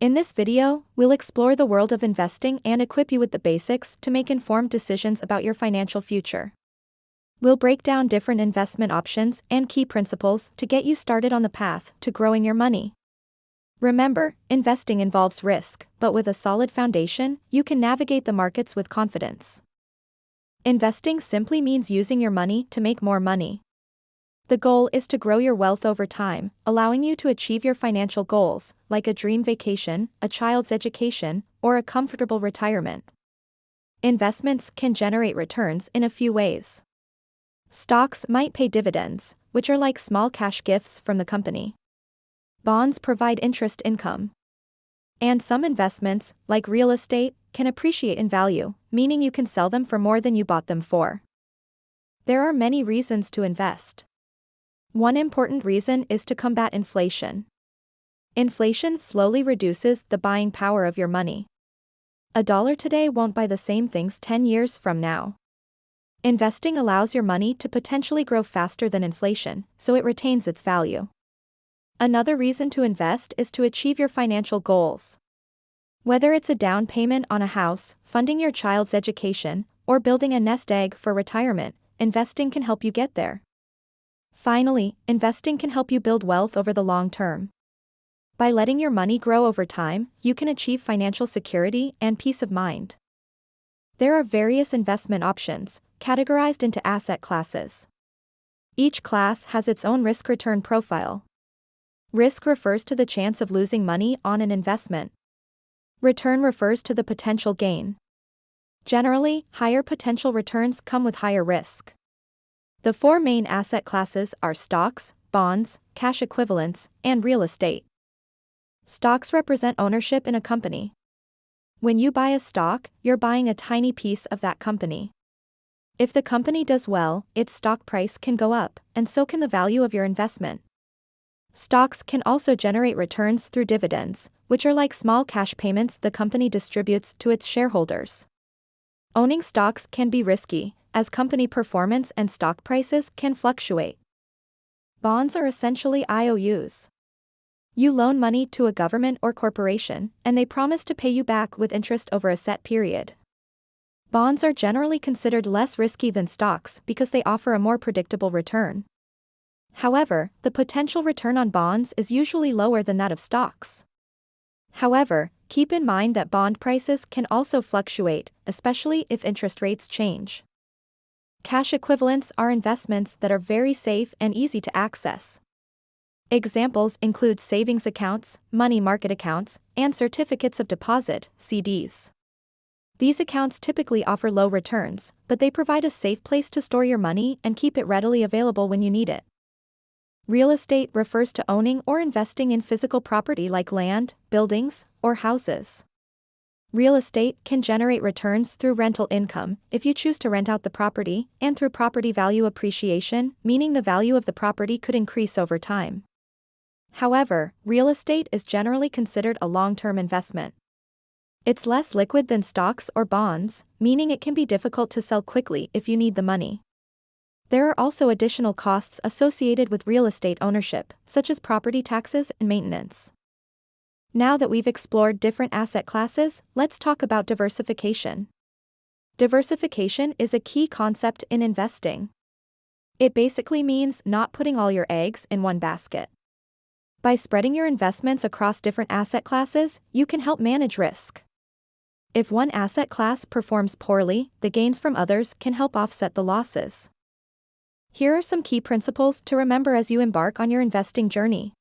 In this video, we'll explore the world of investing and equip you with the basics to make informed decisions about your financial future. We'll break down different investment options and key principles to get you started on the path to growing your money. Remember, investing involves risk, but with a solid foundation, you can navigate the markets with confidence. Investing simply means using your money to make more money. The goal is to grow your wealth over time, allowing you to achieve your financial goals, like a dream vacation, a child's education, or a comfortable retirement. Investments can generate returns in a few ways. Stocks might pay dividends, which are like small cash gifts from the company. Bonds provide interest income. And some investments, like real estate, can appreciate in value, meaning you can sell them for more than you bought them for. There are many reasons to invest. One important reason is to combat inflation. Inflation slowly reduces the buying power of your money. $1 today won't buy the same things 10 years from now. Investing allows your money to potentially grow faster than inflation, so it retains its value. Another reason to invest is to achieve your financial goals. Whether it's a down payment on a house, funding your child's education, or building a nest egg for retirement, investing can help you get there. Finally, investing can help you build wealth over the long term. By letting your money grow over time, you can achieve financial security and peace of mind. There are various investment options, categorized into asset classes. Each class has its own risk-return profile. Risk refers to the chance of losing money on an investment. Return refers to the potential gain. Generally, higher potential returns come with higher risk. The four main asset classes are stocks, bonds, cash equivalents, and real estate. Stocks represent ownership in a company. When you buy a stock, you're buying a tiny piece of that company. If the company does well, its stock price can go up, and so can the value of your investment. Stocks can also generate returns through dividends, which are like small cash payments the company distributes to its shareholders. Owning stocks can be risky, as company performance and stock prices can fluctuate. Bonds are essentially IOUs. You loan money to a government or corporation, and they promise to pay you back with interest over a set period. Bonds are generally considered less risky than stocks because they offer a more predictable return. However, the potential return on bonds is usually lower than that of stocks. However, keep in mind that bond prices can also fluctuate, especially if interest rates change. Cash equivalents are investments that are very safe and easy to access. Examples include savings accounts, money market accounts, and certificates of deposit, CDs. These accounts typically offer low returns, but they provide a safe place to store your money and keep it readily available when you need it. Real estate refers to owning or investing in physical property like land, buildings, or houses. Real estate can generate returns through rental income, if you choose to rent out the property, and through property value appreciation, meaning the value of the property could increase over time. However, real estate is generally considered a long-term investment. It's less liquid than stocks or bonds, meaning it can be difficult to sell quickly if you need the money. There are also additional costs associated with real estate ownership, such as property taxes and maintenance. Now that we've explored different asset classes, let's talk about diversification. Diversification is a key concept in investing. It basically means not putting all your eggs in one basket. By spreading your investments across different asset classes, you can help manage risk. If one asset class performs poorly, the gains from others can help offset the losses. Here are some key principles to remember as you embark on your investing journey.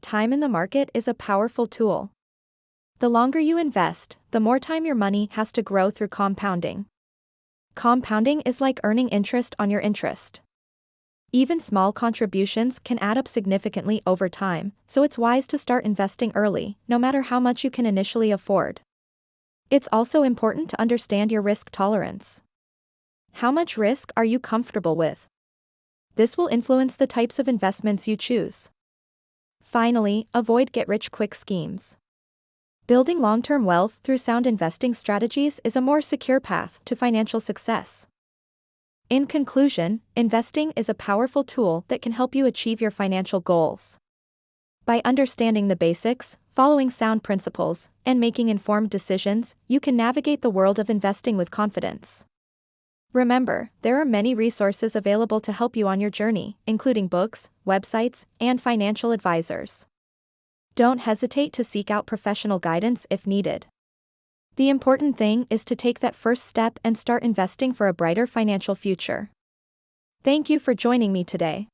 Time in the market is a powerful tool. The longer you invest, the more time your money has to grow through compounding. Compounding is like earning interest on your interest. Even small contributions can add up significantly over time, so it's wise to start investing early, no matter how much you can initially afford. It's also important to understand your risk tolerance. How much risk are you comfortable with? This will influence the types of investments you choose. Finally, avoid get-rich-quick schemes. Building long-term wealth through sound investing strategies is a more secure path to financial success. In conclusion, investing is a powerful tool that can help you achieve your financial goals. By understanding the basics, Following sound principles and making informed decisions, you can navigate the world of investing with confidence. Remember, there are many resources available to help you on your journey, including books, websites, and financial advisors. Don't hesitate to seek out professional guidance if needed. The important thing is to take that first step and start investing for a brighter financial future. Thank you for joining me today.